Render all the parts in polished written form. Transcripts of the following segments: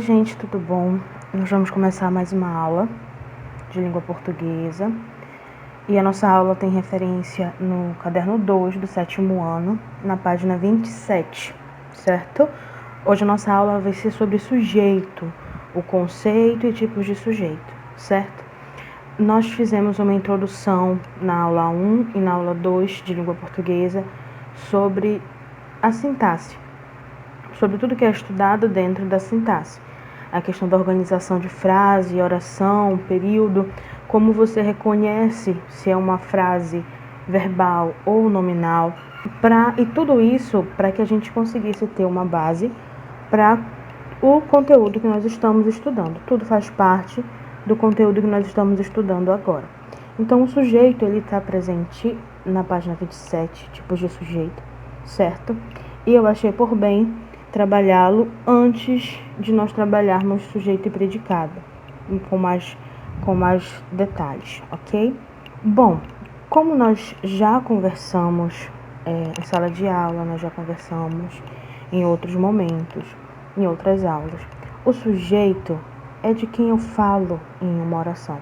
Oi gente, tudo bom? Nós vamos começar mais uma aula de língua portuguesa e a nossa aula tem referência no caderno 2 do 7º ano, na página 27, certo? Hoje a nossa aula vai ser sobre sujeito, o conceito e tipos de sujeito, certo? Nós fizemos uma introdução na aula 1 e na aula 2 de língua portuguesa sobre a sintaxe, sobre tudo que é estudado dentro da sintaxe. A questão da organização de frase, oração, período, como você reconhece se é uma frase verbal ou nominal, e tudo isso para que a gente conseguisse ter uma base para o conteúdo que nós estamos estudando. Tudo faz parte do conteúdo que nós estamos estudando agora. Então, o sujeito ele está presente na página 27, tipos de sujeito, certo? E eu achei por bem trabalhá-lo antes de nós trabalharmos sujeito e predicado, com mais detalhes, ok? Bom, como nós já conversamos em sala de aula, nós já conversamos em outros momentos, em outras aulas, o sujeito é de quem eu falo em uma oração.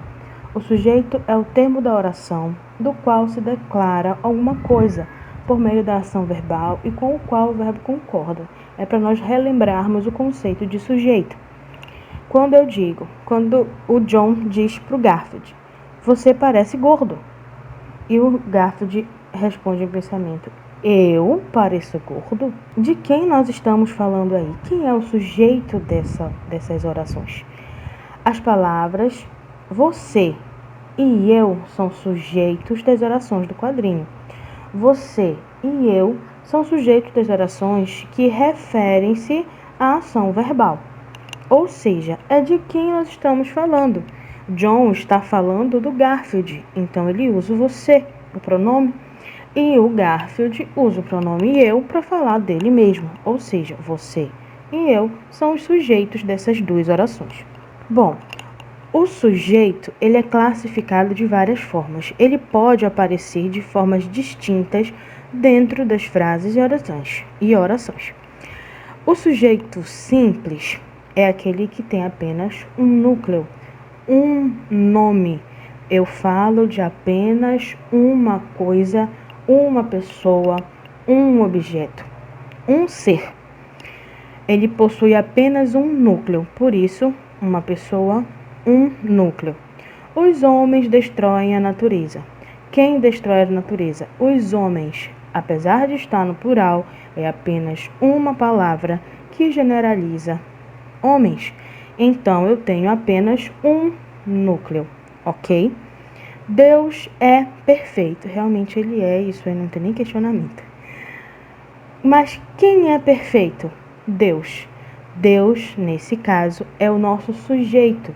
O sujeito é o termo da oração do qual se declara alguma coisa por meio da ação verbal e com o qual o verbo concorda. É para nós relembrarmos o conceito de sujeito. Quando o John diz para o Garfield, você parece gordo. E o Garfield responde em pensamento, eu pareço gordo? De quem nós estamos falando aí? Quem é o sujeito dessas orações? As palavras você e eu são sujeitos das orações do quadrinho. Você e eu são sujeitos das orações que referem-se à ação verbal. Ou seja, é de quem nós estamos falando. John está falando do Garfield, então ele usa o você, o pronome, e o Garfield usa o pronome eu para falar dele mesmo. Ou seja, você e eu são os sujeitos dessas duas orações. Bom, o sujeito ele é classificado de várias formas. Ele pode aparecer de formas distintas dentro das frases e orações. O sujeito simples é aquele que tem apenas um núcleo, um nome. Eu falo de apenas uma coisa, uma pessoa, um objeto, um ser. Ele possui apenas um núcleo, por isso, uma pessoa, um núcleo. Os homens destroem a natureza. Quem destrói a natureza? Os homens. Apesar de estar no plural, é apenas uma palavra que generaliza homens. Então, eu tenho apenas um núcleo, ok? Deus é perfeito. Realmente ele é, isso aí não tem nem questionamento. Mas quem é perfeito? Deus. Deus, nesse caso, é o nosso sujeito.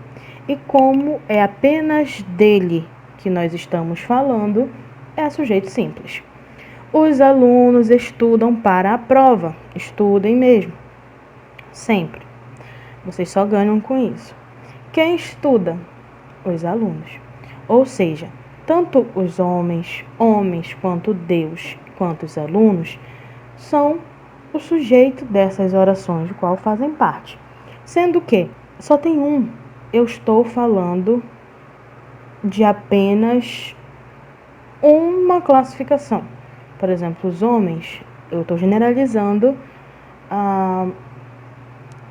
E como é apenas dele que nós estamos falando, é sujeito simples. Os alunos estudam para a prova. Estudem mesmo. Sempre. Vocês só ganham com isso. Quem estuda? Os alunos. Ou seja, tanto os homens, quanto Deus, quanto os alunos, são o sujeito dessas orações, do qual fazem parte. Sendo que só tem um. Eu estou falando de apenas uma classificação. Por exemplo, os homens, eu estou generalizando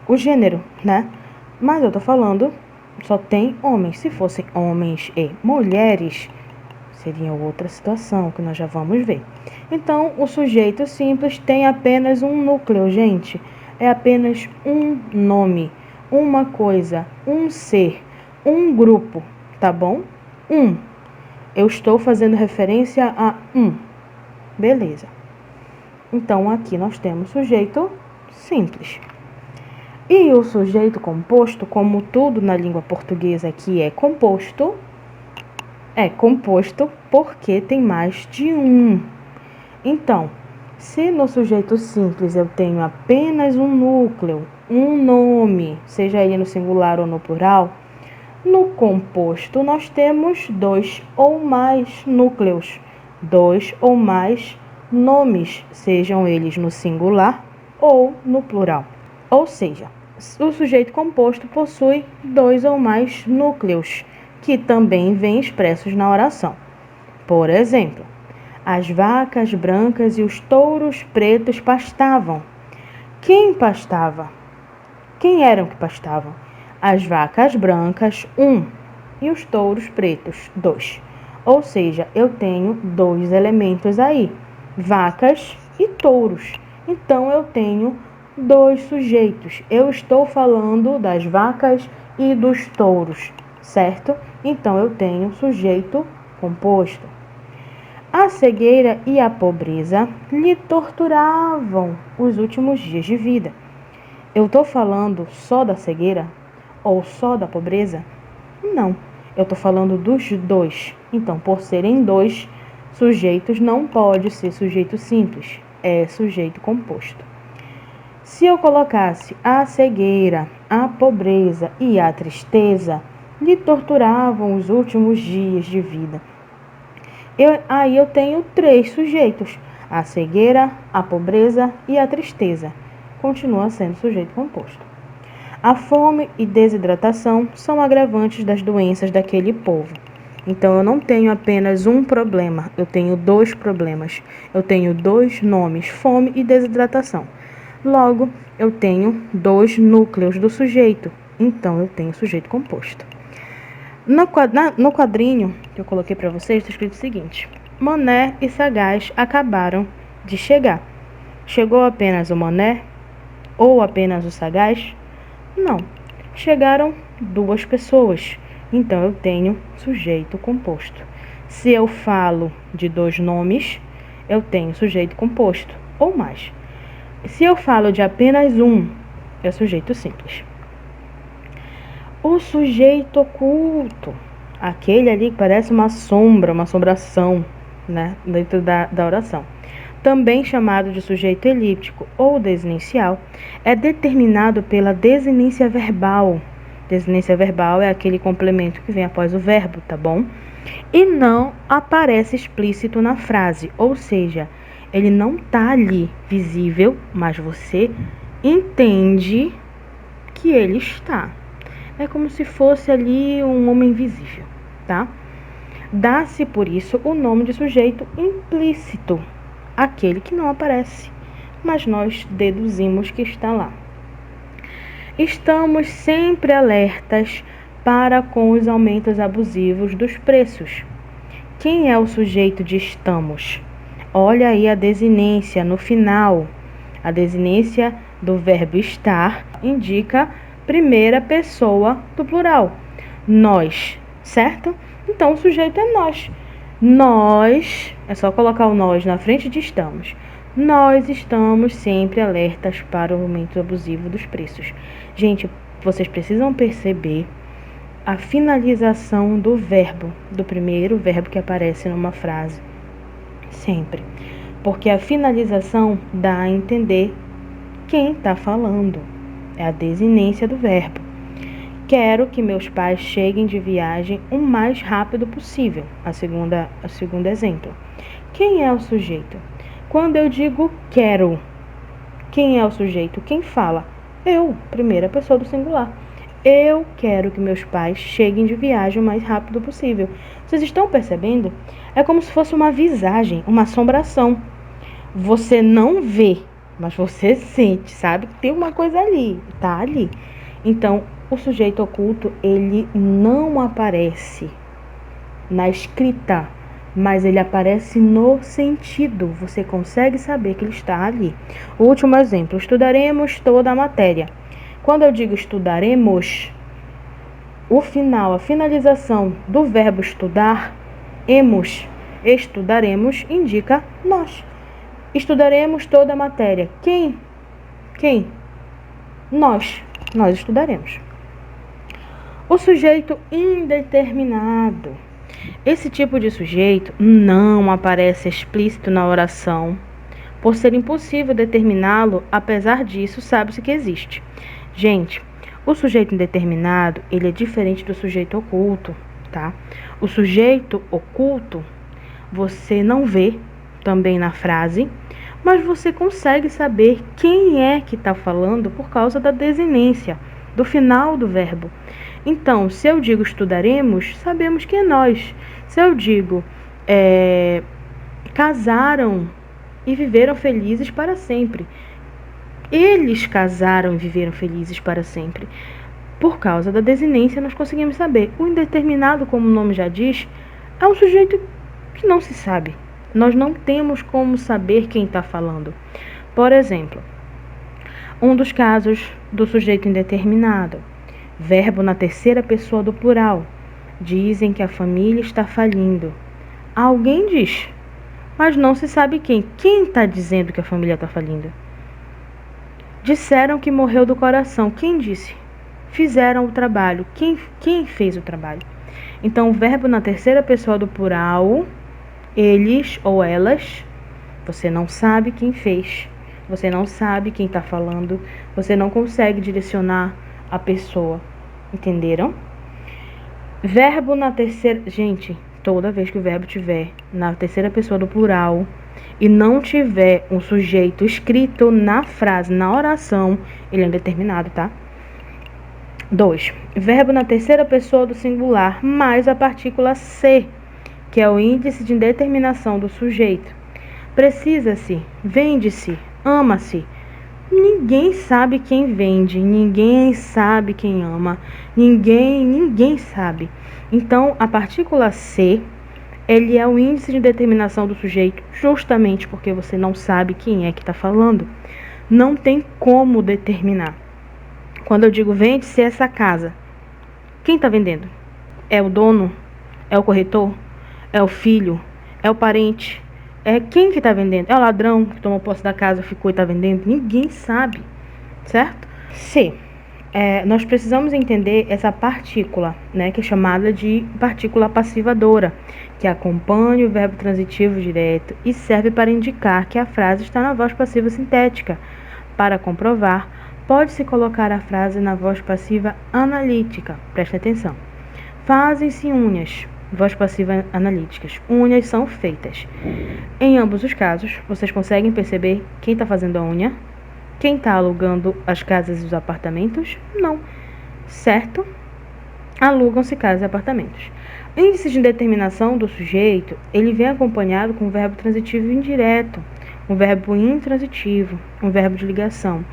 o gênero, né? Mas eu estou falando, só tem homens. Se fossem homens e mulheres, seria outra situação que nós já vamos ver. Então, o sujeito simples tem apenas um núcleo, gente. É apenas um nome, uma coisa, um ser, um grupo, tá bom? Um. Eu estou fazendo referência a um. Beleza. Então, aqui nós temos sujeito simples. E o sujeito composto, como tudo na língua portuguesa aqui é composto porque tem mais de um. Então, se no sujeito simples eu tenho apenas um núcleo, um nome, seja ele no singular ou no plural, no composto nós temos 2 ou mais núcleos, 2 ou mais nomes, sejam eles no singular ou no plural. Ou seja, O sujeito composto possui 2 ou mais núcleos, que também vêm expressos na oração. Por exemplo, as vacas brancas e os touros pretos pastavam. Quem pastava? Quem eram que pastavam? As vacas brancas, 1, e os touros pretos, 2. Ou seja, eu tenho 2 elementos aí, vacas e touros. Então, eu tenho 2 sujeitos. Eu estou falando das vacas e dos touros, certo? Então, eu tenho sujeito composto. A cegueira e a pobreza lhe torturavam os últimos dias de vida. Eu estou falando só da cegueira ou só da pobreza? Não, eu estou falando dos 2. Então, por serem 2 sujeitos, não pode ser sujeito simples, é sujeito composto. Se eu colocasse a cegueira, a pobreza e a tristeza, lhe torturavam os últimos dias de vida. Aí eu tenho 3 sujeitos, a cegueira, a pobreza e a tristeza. Continua sendo sujeito composto. A fome e desidratação são agravantes das doenças daquele povo. Então, eu não tenho apenas um problema, eu tenho 2 problemas. Eu tenho 2 nomes, fome e desidratação. Logo, eu tenho 2 núcleos do sujeito. Então, eu tenho sujeito composto. No quadrinho que eu coloquei para vocês, está escrito o seguinte: Mané e Sagaz acabaram de chegar. Chegou apenas o Mané ou apenas o Sagaz? Não. Chegaram 2 pessoas. Então, eu tenho sujeito composto. Se eu falo de 2 nomes, eu tenho sujeito composto ou mais. Se eu falo de apenas um, é sujeito simples. O sujeito oculto, aquele ali que parece uma sombra, uma assombração, né, dentro da oração, também chamado de sujeito elíptico ou desinencial, é determinado pela desinência verbal. Desinência verbal é aquele complemento que vem após o verbo, tá bom? E não aparece explícito na frase, ou seja, ele não está ali visível, mas você entende que ele está. É como se fosse ali um homem invisível, tá? Dá-se, por isso, o nome de sujeito implícito, aquele que não aparece, mas nós deduzimos que está lá. Estamos sempre alertas para com os aumentos abusivos dos preços. Quem é o sujeito de estamos? Olha aí a desinência no final. A desinência do verbo estar indica primeira pessoa do plural. Nós, certo? Então, o sujeito é nós. Nós, é só colocar o nós na frente de estamos. Nós estamos sempre alertas para o aumento abusivo dos preços. Gente, vocês precisam perceber a finalização do verbo, do primeiro verbo que aparece numa frase. Sempre. Porque a finalização dá a entender quem está falando. É a desinência do verbo. Quero que meus pais cheguem de viagem o mais rápido possível. O segundo exemplo. Quem é o sujeito? Quando eu digo quero, quem é o sujeito? Quem fala? Eu, primeira pessoa do singular. Eu quero que meus pais cheguem de viagem o mais rápido possível. Vocês estão percebendo? É como se fosse uma visagem, uma assombração. Você não vê, mas você sente, sabe? Tem uma coisa ali, tá ali. Então, o sujeito oculto, ele não aparece na escrita, mas ele aparece no sentido. Você consegue saber que ele está ali. O último exemplo, estudaremos toda a matéria. Quando eu digo estudaremos, o final, a finalização do verbo estudar, estudaremos, indica nós. Estudaremos toda a matéria. Quem? Nós estudaremos. O sujeito indeterminado. Esse tipo de sujeito não aparece explícito na oração. Por ser impossível determiná-lo, apesar disso, sabe-se que existe. Gente, o sujeito indeterminado, ele é diferente do sujeito oculto, tá? O sujeito oculto, você não vê também na frase, mas você consegue saber quem é que está falando por causa da desinência, do final do verbo. Então, se eu digo estudaremos, sabemos que é nós. Se eu digo casaram e viveram felizes para sempre, eles casaram e viveram felizes para sempre. Por causa da desinência, nós conseguimos saber. O indeterminado, como o nome já diz, é um sujeito que não se sabe. Nós não temos como saber quem está falando. Por exemplo, um dos casos do sujeito indeterminado, verbo na terceira pessoa do plural. Dizem que a família está falindo. Alguém diz, mas não se sabe quem. Quem está dizendo que a família está falindo? Disseram que morreu do coração. Quem disse? Fizeram o trabalho. Quem fez o trabalho? Então, o verbo na terceira pessoa do plural, eles ou elas, você não sabe quem fez. Você não sabe quem está falando. Você não consegue direcionar a pessoa. Entenderam? Verbo na terceira... Gente, toda vez que o verbo tiver na terceira pessoa do plural e não tiver um sujeito escrito na frase, na oração, ele é indeterminado, tá? 2. Verbo na terceira pessoa do singular mais a partícula se, que é o índice de indeterminação do sujeito. Precisa-se, vende-se, ama-se. Ninguém sabe quem vende, ninguém sabe quem ama, ninguém sabe. Então, a partícula se, ele é o índice de determinação do sujeito, justamente porque você não sabe quem é que está falando. Não tem como determinar. Quando eu digo vende-se essa casa, quem está vendendo? É o dono? É o corretor? É o filho? É o parente? É quem que está vendendo? É o ladrão que tomou posse da casa, ficou e está vendendo? Ninguém sabe, certo? Se nós precisamos entender essa partícula, né, que é chamada de partícula passivadora, que acompanha o verbo transitivo direto e serve para indicar que a frase está na voz passiva sintética. Para comprovar, pode-se colocar a frase na voz passiva analítica. Preste atenção. Fazem-se unhas. Voz passiva analíticas. Unhas são feitas. Em ambos os casos, vocês conseguem perceber quem está fazendo a unha? Quem está alugando as casas e os apartamentos? Não. Certo? Alugam-se casas e apartamentos. Índice de indeterminação do sujeito, ele vem acompanhado com um verbo transitivo indireto, um verbo intransitivo, um verbo de ligação.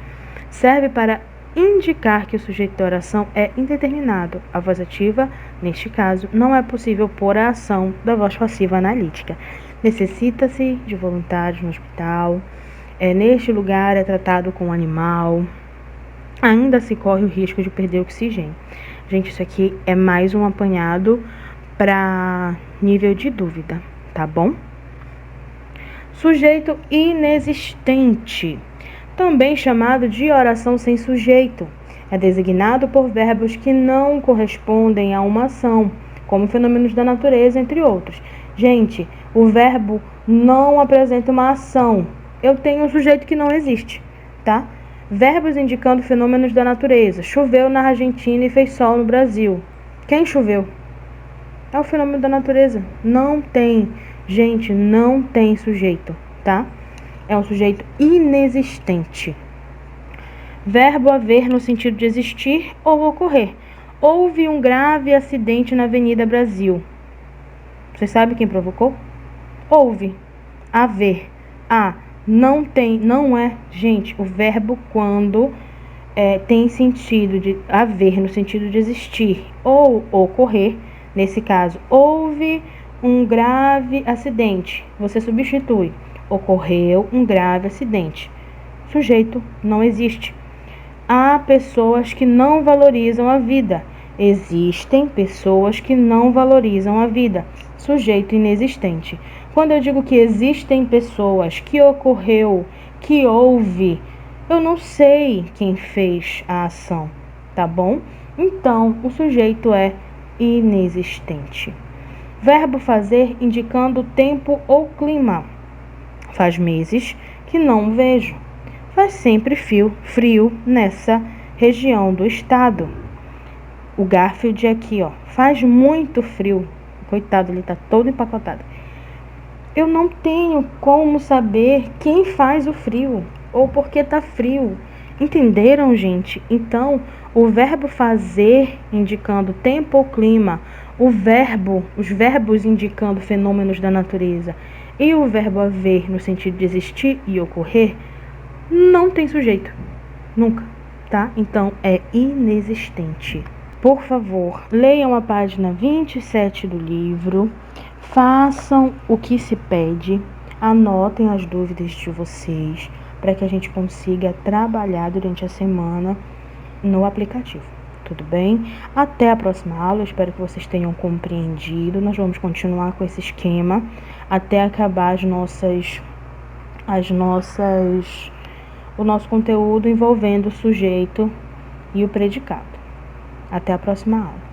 Serve para indicar que o sujeito da oração é indeterminado. A voz ativa, neste caso, não é possível pôr a ação da voz passiva analítica. Necessita-se de voluntários no hospital. Neste lugar é tratado com um animal. Ainda se corre o risco de perder oxigênio. Gente, isso aqui é mais um apanhado para nível de dúvida, tá bom? Sujeito inexistente, também chamado de oração sem sujeito, é designado por verbos que não correspondem a uma ação, como fenômenos da natureza, entre outros. Gente, o verbo não apresenta uma ação. Eu tenho um sujeito que não existe, tá? Verbos indicando fenômenos da natureza. Choveu na Argentina e fez sol no Brasil. Quem choveu? É o fenômeno da natureza. Não tem, gente, não tem sujeito, tá? É um sujeito inexistente. Verbo haver no sentido de existir ou ocorrer. Houve um grave acidente na Avenida Brasil. Você sabe quem provocou? Houve. Haver. Não tem, não é. Gente, o verbo quando tem sentido de haver, no sentido de existir, ou ocorrer, nesse caso, houve um grave acidente. Você substitui. Ocorreu um grave acidente. Sujeito não existe. Há pessoas que não valorizam a vida. Existem pessoas que não valorizam a vida. Sujeito inexistente. Quando eu digo que existem pessoas, que ocorreu, que houve, eu não sei quem fez a ação, tá bom? Então, o sujeito é inexistente. Verbo fazer indicando tempo ou clima. Faz meses que não vejo. Faz sempre frio nessa região do estado. O Garfield aqui, ó, faz muito frio. Coitado, ele tá todo empacotado. Eu não tenho como saber quem faz o frio ou por que tá frio. Entenderam, gente? Então, o verbo fazer indicando tempo ou clima, os verbos indicando fenômenos da natureza e o verbo haver no sentido de existir e ocorrer, não tem sujeito. Nunca, tá? Então, é inexistente. Por favor, leiam a página 27 do livro, façam o que se pede, anotem as dúvidas de vocês, para que a gente consiga trabalhar durante a semana no aplicativo. Tudo bem? Até a próxima aula, espero que vocês tenham compreendido. Nós vamos continuar com esse esquema até acabar o nosso conteúdo envolvendo o sujeito e o predicado. Até a próxima aula.